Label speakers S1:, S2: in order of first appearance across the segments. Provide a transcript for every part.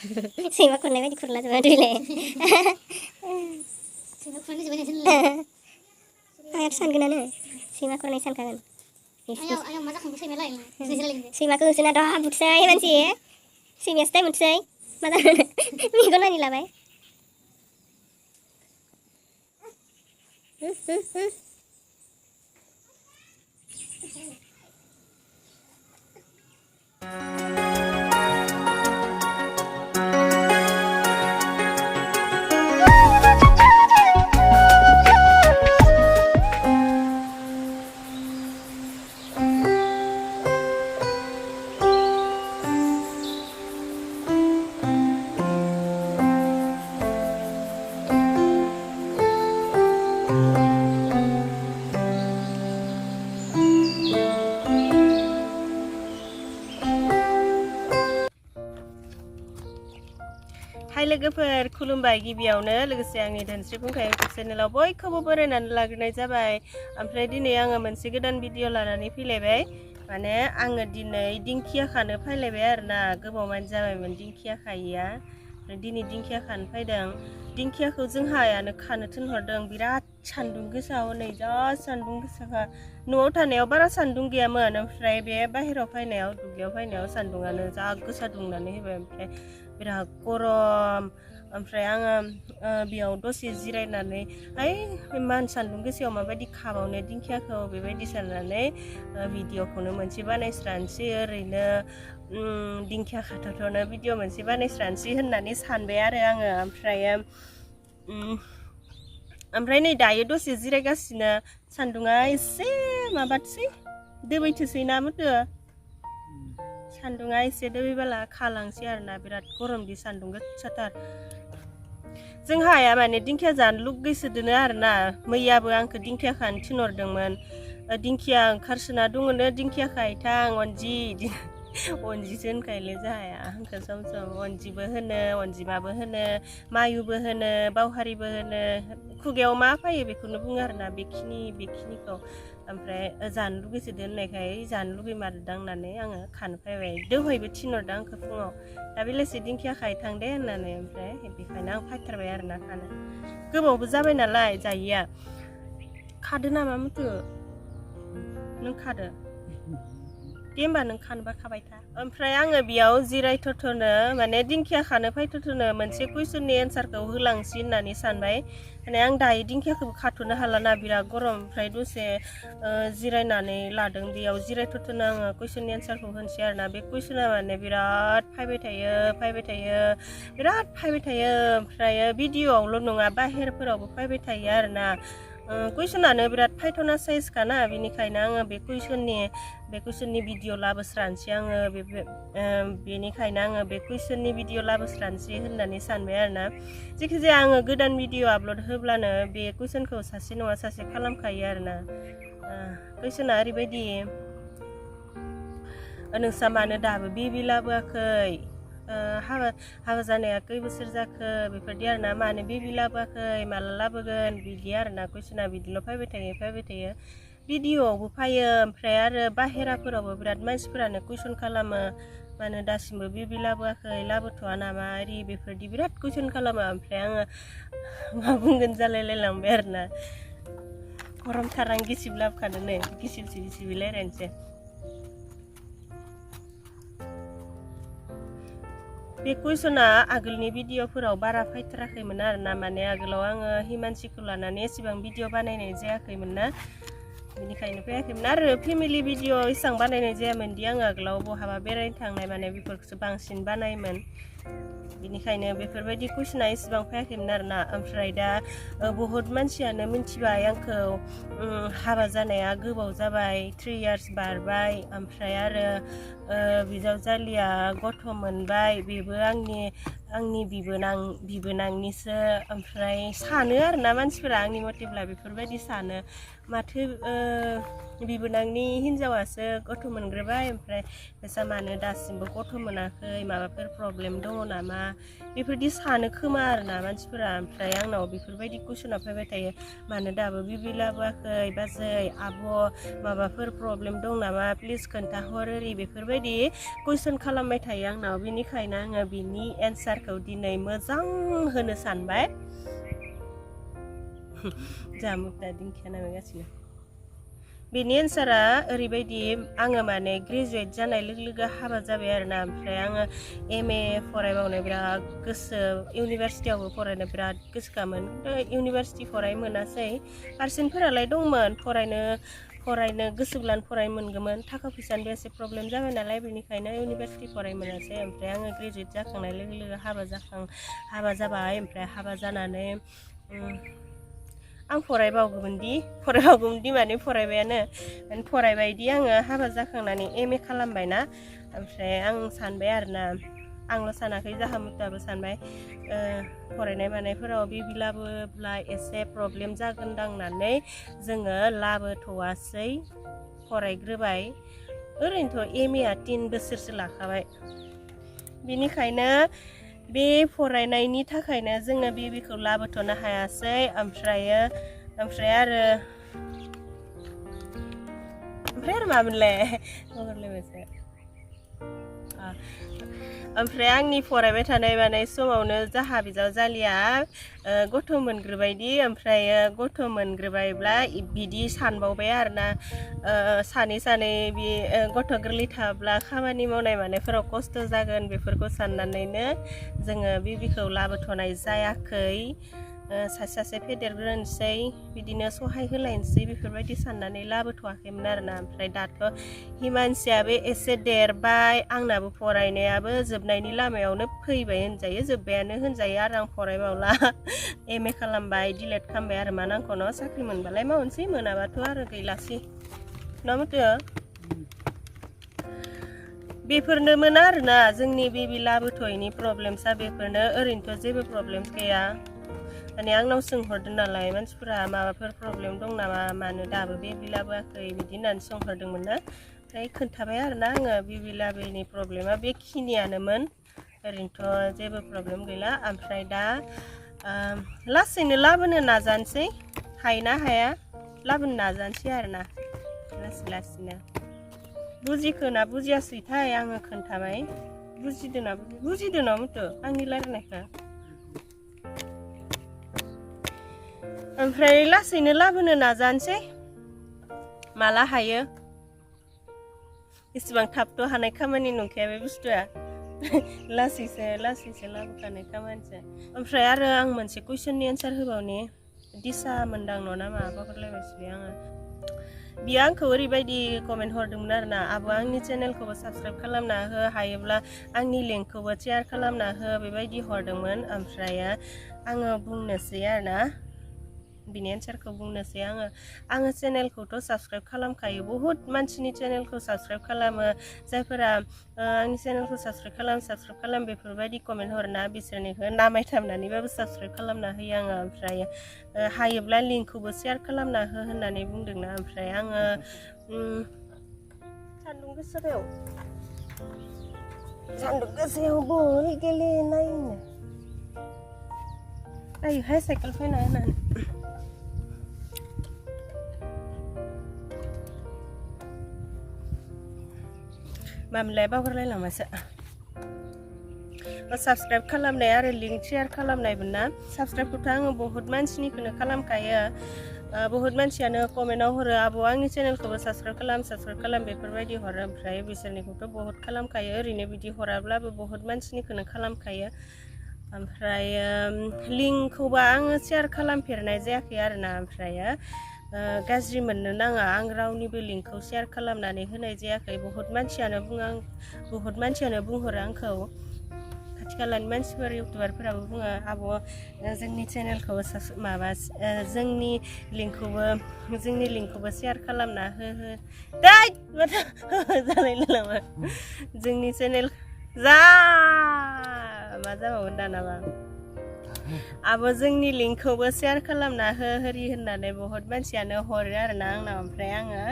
S1: सैमा खननाय बायदि खुरला जोबा दुइलाय सैमा खननाय जोबा जोंलाय आंहाथ' सानगोनानो सैमा खननाय सानखागोन आयाव मा जाखांखो सैमायालाय सैमाखौ होसोना दा बुथसै मानसि सैमायासो टाइम बुथसै मा जानो मेगन नायनो लाबाय हाय लोगोफोर खुलुमबाय गिबियावनो लोगोसे आंनि धोनस्रि फुंखा इउटुब चेनेलाव बयखौबो बरायनानै लाग्रोनाय जाबाय ओमफ्राय दिनै आङो मोनसे गोदान भिडिअ लानानै फैलायबाय माने आङो दिनै दिंखिया खानो फैलायबाय आरोना गोबावमानि जाबायमोन दिंखिया खायैया दिनै दिंखिया खानो फैदों दिंखियाखौ जोंहायानो खानो थिनहरदों बिराद सान्दुं गोसा हनै जा सान्दुं गोसाखा न'आव थानायाव बारा सान्दुं गैयामोन ओमफ्राय बे बाहेरायाव फैनायाव दुब्लियाव फैनायाव सान्दुंआनो जा गोसा दुंनानै होबाय ओमफ्राय बिराद गरम ओमफ्राय आङो बेयाव दसे जिरायनानै इमान सान्दुं गोसायाव माबायदि खाबावनो दिंखियाखौ बेबायदि साननानै भिडिअखौनो मोनसे बानायस्रानोसै ओरैनो दिंखिया खाथावथावनो भिडिअ मोनसे बानायस्रानोसै होननानै सानबाय आरो आङो ओमफ्राय नै दायो दसे जिरायगासिनो सान्दुङा एसे माबाथोसै दोबैथोसै ना मोथो सान्दुङा एसे दोबैबाला खालांसै आरोना बिराद गरमदि सान्दुं गोसाथार जोंहाया माने दिंखिया जानो लुगैसोदोनो आरोना मैयाबो आंखौ दिंखिया खानो थिनहरदोंमोन दिंखिया ओंखारसोना दङनो दिंखिया खायथां अनजिसो होनखायोलै जोंहाया आंखौ सम सम अनजिबो होनो अनजिमाबो होनो मायुबो होनो बावहारिबो होनो खुगायाव मा फैयो बेखौनो बुङो आरोना बेखिनिखौ ओमफ्राय जानो लुगैसोदो होननायखाय जानो लुगैमारदों होननानै आङो खानो फैबाय दहायबो थिनहरदों आंखौ फुङाव दा बेलासि दिंखिया खायथां दे होननानै ओमफ्राय बेखायनो आं फैथारबाय आरोना खानो गोबावबो जाबाय नालाय जायैया खादो नामा मुथु नों खादो दे होमबा नों खानोबा खाबाय था ओमफ्राय आङो बेयाव जिरायथ'नो माने दिंखिया खानो फैथ'नो मोनसे कुइसननि एन्सारखौ होलांसै होननानै सानबाय माने आं दायो दिंखियाखौबो खाथ'नो हालाना बिराद गरम ओमफ्राय दसे जिरायनानै लादों बेयाव जिरायथ'नो आङो कुइसननि एन्सारखौ होनोसै आरोना बे कुइसना माने बिराद फैबाय थायो ओमफ्राय भिडिअआवल' नङा बाहेरफोरावबो फैबाय थायो आरोना कुइसनानो बिराद फायथ'ना साइजखाना बेनिखायनो आङो बे कुइसननि भिडिअ लाबोस्रानोसै आङो बेनिखायनो आङो बे कुइसननि भिडिअ लाबोस्रानोसै होननानै सानबाय आरोना जेखिजाया आङो गोदान भिडिअ आपल'ड होब्लानो बे कुइसनखौ सासे नङा सासे खालामखायो आरोना कुइसना ओरैबायदि नोंसा मानो दाबो बेबि लाबोआखै हाबा जानाया खै बोसोर जाखो बेफोरदि आरोना मानो बेबि लाबोआखै माला लाबोगोन बिदि आरोना कुइसना बिदिल' फैबाय थायो भिडिअआवबो फैयो ओमफ्राय आरो बाहेराफोरावबो बिराद मानसिफोरानो कुइसन खालामो मानो दासिमबो बेबि लाबोआखै लाबोथ'आ नामा ओरै बेफोरदि बिराद कुइसन खालामो ओमफ्राय आङो मा बुंगोन जालायलांबाय आरोना गरमथार आं गिसिब लाबोखादों नै गिसिबै रायज्लायनोसै बे कुइसना आगोलनि भिडिअफोराव बारा फैथाराखैमोन आरोना माने आगोलाव आङो हिमानसिखौ लानानै एसेबां भिडिअ बानायनाय जायाखैमोन ना बेनिखायनो फैयाखैमोन आरो फेमिलि भिडिअ एसेबां बानायनाय जायामोनदि आङो आगोलाव बहाबा बेरायनो थांनाय माने बेफोरखौसो बांसिन बानायोमोन बेनिखायनो बेफोरबायदि कुइसना एसेबां फैयाखैमोन आरोना ओमफ्राय दा बहुद मानसियानो मिथिबाय आंखौ हाबा जानाया गोबाव जाबाय 3 years बारबाय ओमफ्राय आरो बिजावजालिया गथ' मोनबाय बेबो आंनि बिबोनांनिसो ओमफ्राय सानो आरोना मानसिफोरा आंनि मथेब्ला बेफोरबायदि सानो माथो बिबोनांनि हिनजावासो गथ' मोनग्रोबाय ओमफ्राय बेसा मानो दासिमबो गथ' मोनाखै माबाफोर प्रब्लेम दङ नामा बेफोरदि सानो खोमा आरोना मानसिफोरा ओमफ्राय आंनाव बेफोरबायदि कुइसना फैबाय थायो मानो दाबो बिबि लाबोआखै बाजै आब' माबाफोर प्रब्लेम दं नामा प्लिज खोन्थाहर ओरै बेफोरबायदि कुइसन खालामबाय थायो आंनाव बेनिखायनो आङो बिनि एन्सारखौ दिनै मोजां होनो सानबाय जामुदा दिंखिया नामागासिनो बेनि एन्सारा ओरैबायदि आङो माने ग्रेजुवेट जानाय लोगो लोगो हाबा जाबाय आरोना ओमफ्राय आङो MA फरायबावनो बिराद गोसो इउनिभारसिटियावबो फरायनो बिराद गोसोखामोन इउनिभारसिटि फरायनो मोनासै पारसेन्टफोरालाय दंमोन फरायनो गोसोब्लानो फरायनो मोनगौमोन थाखा फैसानिबो एसे प्रब्लेम जाबाय नालाय बेनिखायनो इउनिभारसिटि फरायनो मोनासै ओमफ्राय आङो ग्रेजुवेट जाखांनाय लोगो लोगो हाबा जाबाय ओमफ्राय हाबा जानानै आं फरायबावगौमोनदि माने फरायबायदि आङो हाबा जाखांनानै MA खालामबायना ओमफ्राय आं सानबाय आरोना आंल' सानाखै जाहामुदाबो सानबाय फरायनाय मानायफोराव बिबि लाबोब्ला एसे प्रब्लेम जागोनदां होननानै जोङो लाबोथ'वासै फरायग्रोबाय ओरैनोथ' MA 3 बोसोरसो लाखाबाय बेनिखायनो बे फरायनायनि थाखायनो जोङो बिबिखौ लाबोथ'नो हायासै ओमफ्राय आरो मामोनलाय बावगारलायबायसो ओमफ्राय आंनि फरायबाय थानाय मानाय समावनो जाहा बिजावजालिया गथ' मोनग्रोबायदि ओमफ्राय गथ' मोनग्रोबायब्ला बिदि सानबावबाय आरोना सानै बे गथ' गोरलै थाब्ला खामानि मावनाय मानायफोराव खस्थ' जागोन बेफोरखौ साननानैनो जोङो बिबिखौ लाबोथ'नाय जायाखै सासे फेदेरग्रोनोसै बिदिनो सहाय होलायनोसै बेफोरबायदि साननानै लाबोथ'वाखैमोन आरोना ओमफ्राय दाथ' हिमानसियाबो एसे देरबाय आंनाबो फरायनायाबो जोबनायनि लामायावनो फैबाय होनजायो जोब्बायानो होनजायो आरो आं फरायबावला MA खालामबाय डिलेट खालामबाय आरो मा नांगौ न' साख्रि मोनबालाय मावनोसै मोनाबाथ' आरो गैलासै ना मथो बेफोरनोमोन आरोना जोंनि बिबि लाबोथ'यैनि प्रब्लेमसा बेफोरनो ओरैनोथ' जेबो प्रब्लेम गैया माने आंनाव सोंहरदों नालाय मानसिफोरा माबाफोर प्रब्लेम दं नामा मानो दाबो बिबि लाबोआखै बिदि होननानै सोंहरदोंमोन ना ओमफ्राय खोन्थाबाय आरोना आङो बिबि लाबोयैनि प्रब्लेमा बेखिनियानोमोन ओरैनोथ' जेबो प्रब्लेम गैला ओमफ्राय दा लासैनो लाबोनो नाजानोसै हायोना हाया लाबोनो नाजानोसै आरोना लासैनो बुजिखोना बुजियासैथाय आङो खोन्थाबाय बुजिदोना मथो आंनि रायलायनायखौ ओमफ्राय लासैनो लाबोनो नाजानोसै माला हायो इसेबां थाबथ' हानाय खामानि नंखाया बे बुस्थुआ लासैसो लाबोखानाय खामानिसो ओमफ्राय आरो आं मोनसे कुइसननि एन्सार होबावनि दिसा मोनदां न' नामा बावगारलायबायसै आङो बियो आंखौ ओरैबायदि कमेन्ट हरदोंमोन आरोना आब' आंनि चेनेलखौबो साबस्क्राइब खालामना हो हायोब्ला आंनि लिंकखौबो शेयार खालामना हो बेबायदि हरदोंमोन ओमफ्राय आङो बुंनोसै आरोना बिनि एन्सारखौ बुंनोसै आङो चेनेलखौथ' साबस्क्राइब खालामखायो बहुद मानसिनि चेनेलखौ साबस्क्राइब खालामो जायफोरा आंनि चेनेलखौ साबस्क्राइब खालाम बेफोरबायदि कमेन्ट हरना बिसोरनिखौ नामायथाबनानैबाबो साबस्क्राइब खालामना होयो आङो ओमफ्राय हायोब्ला लिंकखौबो शेयार खालामना हो होननानै बुंदोंना ओमफ्राय आङो सान्दुं गोसायाव बल गेलेनायनो आयोहाय साइकेल फैना होनानै मामलाय बावगारलायलांबायसो साबस्क्राइब खालामनाय आरो लिंक शेयार खालामनायमोन ना साबस्क्राइबखौथ' आङो बहुत मानसिनिखौनो खालामखायो बहुत मानसियानो कमेन्टआव हरो आब' आंनि चेनेलखौबो साबस्क्राइब खालाम बेफोरबायदि हरो ओमफ्राय बिसोरनिखौथ' बहुत खालामखायो ओरैनो बिदि हराब्लाबो बहुत मानसिनिखौनो खालामखायो ओमफ्राय लिंकखौबा आङो शेयार खालामफेरनाय जायाखै आरोना ओमफ्राय गाज्रि मोननो नाङा आं रावनिबो लिंकखौ शेयार खालामनानै होनाय जायाखै बहुत मानसियानो बुंहरो आंखौ खाथि खालानि मानसिफोर इउटुबारफोराबो बुङो आब' जोंनि चेनेलखौ जोंनि लिंकखौबो शेयार खालामना हो जालायलाङा जोंनि चेनेल मा जाबावगोन दानाबा आबो जोंनि लिंकखौबो शेयार खालामना हो हरि होननानै बहुत मानसियानो हरो आरोना आंनाव ओमफ्राय आङो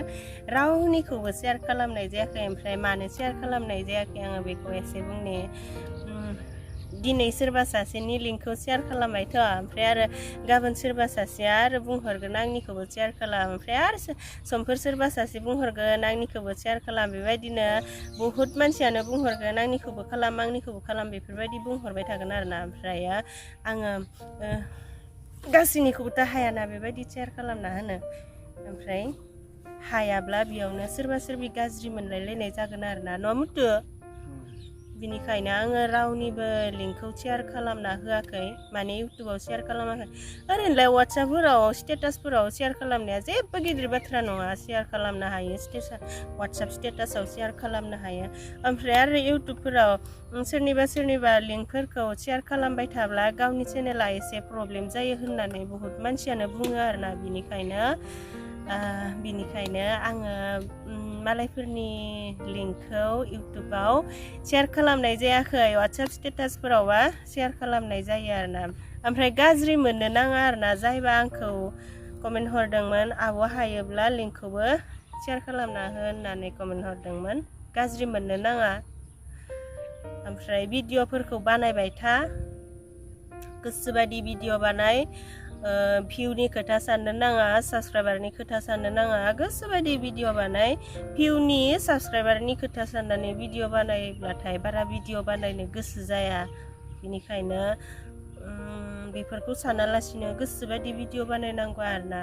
S1: रावनिखौबो शेयार खालामनाय जायाखै ओमफ्राय मानो शेयार खालामनाय जायाखै आङो बेखौ एसे बुंनि दिनै सोरबा सासेनि लिंकखौ शेयार खालामबायथ' ओमफ्राय आरो गाबोन सोरबा सासेया आरो बुंहरगोन आंनिखौबो शेयार खालाम ओमफ्राय आरो समफोर सोरबा सासे बुंहरगोन आंनिखौबो शेयार खालाम बेबायदिनो बहुत मानसियानो बुंहरगोन आंनिखौबो खालाम बेफोरबायदि बुंहरबाय थागोन आरोना ओमफ्राय आङो गासैनिखौबोथ' हायाना बेबायदि शेयार खालामना होनो ओमफ्राय हायाब्ला बेयावनो सोरबा सोरबि गाज्रि मोनलायलायनाय जागोन आरोना न' मुथु बिनिखायनो आङो रावनिबो लिंकखौ शेयार खालामना होआखै माने इउटुबाव शेयार खालामाखै ओरैनोलाय वाट्सएपफोराव स्टेटासफोराव शेयार खालामनाया जेबो गिदिर बाथ्रा नङा शेयार खालामनो हायो वाट्सएप स्टेटासाव शेयार खालामनो हायो ओमफ्राय आरो इउटुबफोराव सोरनिबा लिंकफोरखौ शेयार खालामबाय थाब्ला गावनि चेनेला एसे प्रब्लेम जायो होननानै बहुत मानसियानो बुङो आरोना बिनिखायनो आङो मालायफोरनि लिंकखौ इउटुबाव शेयार खालामनाय जायाखै वाट्सएप स्टेटासफोरावबा शेयार खालामनाय जायो आरोना ओमफ्राय गाज्रि मोननो नाङा आरोना जायबा आंखौ कमेन्ट हरदोंमोन आब' हायोब्ला लिंकखौबो शेयार खालामना हो होननानै कमेन्ट हरदोंमोन गाज्रि मोननो नाङा ओमफ्राय भिडिअफोरखौ बानायबाय था गोसोबादि भिडिअ बानाय भिउनि खोथा साननो नाङा साबस्क्राइबारनि खोथा साननो नाङा गोसोबादि भिडिअ बानाय भिउनि साबस्क्राइबारनि खोथा साननानै भिडिअ बानायब्लाथाय बारा भिडिअ बानायनो गोसो जाया बेनिखायनो बेफोरखौ सानालासिनो गोसोबादि भिडिअ बानायनांगौ आरोना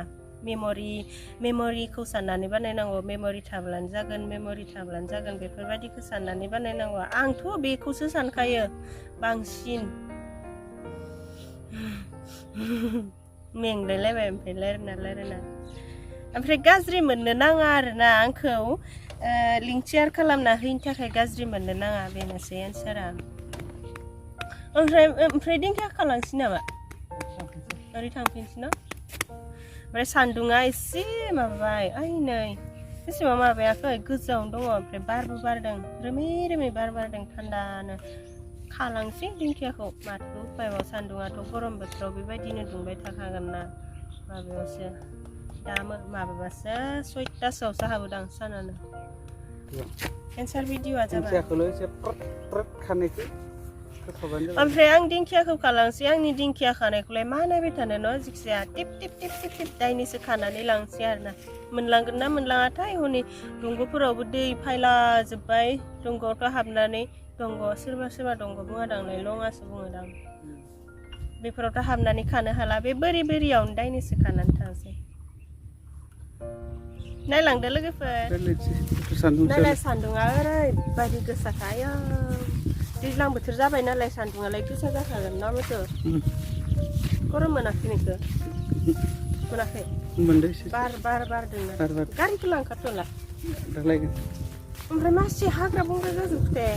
S1: मेम'रिखौ साननानै बानायनांगौ मेम'रि थाब्लानो जागोन बेफोरबायदिखौ साननानै बानायनांगौ आंथ' बेखौसो सानखायो बांसिन मेंलायलायबाय ओमफ्राय रायलायना ओमफ्राय गाज्रि मोननो नाङा आरोना आंखौ लिंक शेयार खालामना होयिनि थाखाय गाज्रि मोननो नाङा बेनोसै एन्सारा ओमफ्राय दिंखिया खालांसै नामा ओरै थांफिनसै न ओमफ्राय सान्दुङा एसे माबाबाय ओइ नै एसेबां माबायाखै गोजावनो दङ ओमफ्राय बारबो बारदों रोमै बार बारदों थान्दानो खालांसै दिंखियाखौ माथो उपायबाव सान्दुङाथ' गरम बोथोराव बेबायदिनो दुंबाय थाखागोन ना माबायावसो दा माबाबासो 6टासोआवसो हाबोदां सानानो एन्सार भिडिअआ जाबाय ओमफ्राय आं दिंखियाखौ खालांसै आंनि दिंखिया खानायखौलाय मा नायबाय थानो न' जिखिजाया टिप दाइनिसो खानानै लांसै आरोना मोनलांगोन ना मोनलाङाथाय हनै दंग'फोरावबो दै फायला जोब्बाय दंग'आवथ' हाबनानै दंग' सोरबा दंग' बुङादांलाय लङासो बुङोदां बेफोरावथ' हाबनानै खानो हाला बे बोरियावनो दाइनिसो खानानै थांसै नायलांदो लोगोफोर नायलाय सान्दुङा ओरैबायदि गोसाखायो दैज्लां बोथोर जाबाय नालाय सान्दुङालाय गोसा जाखागोन ना मोथो गरम मोनाखै नोंखो मोनाखै बार बारदोंना गारिखौ लांखाथ'ला ओमफ्राय मासे हाग्रा बंग्रा जाजोबदे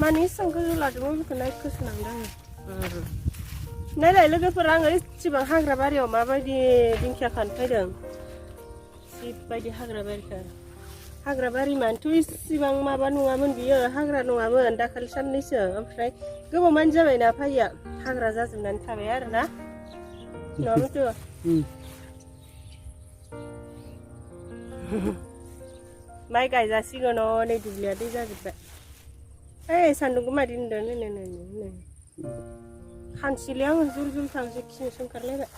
S1: माने एसेबां गोजौ लादोंमोन बेखौ नायखोसो नांदों नायलाय लोगोफोर आङो एसेबां हाग्रा बारियाव माबायदि दिंखिया खानो फैदों जिबायदि हाग्रा बारि मानोथ' इसेबां माबा नङामोन बियो हाग्रा नङामोन दाखालि साननैसो ओमफ्राय गोबाव मानि जाबायना फैया हाग्रा जाजोबनानै थाबाय आरोना नङामोनथ' माइ गायजासिगोन नै दुब्लिया दै जाजोब्बाय ओइ सान्दुंखौ मादि नुदों नै खानसिलै आङो जुल थांसै खिनोसो ओंखारलायबाय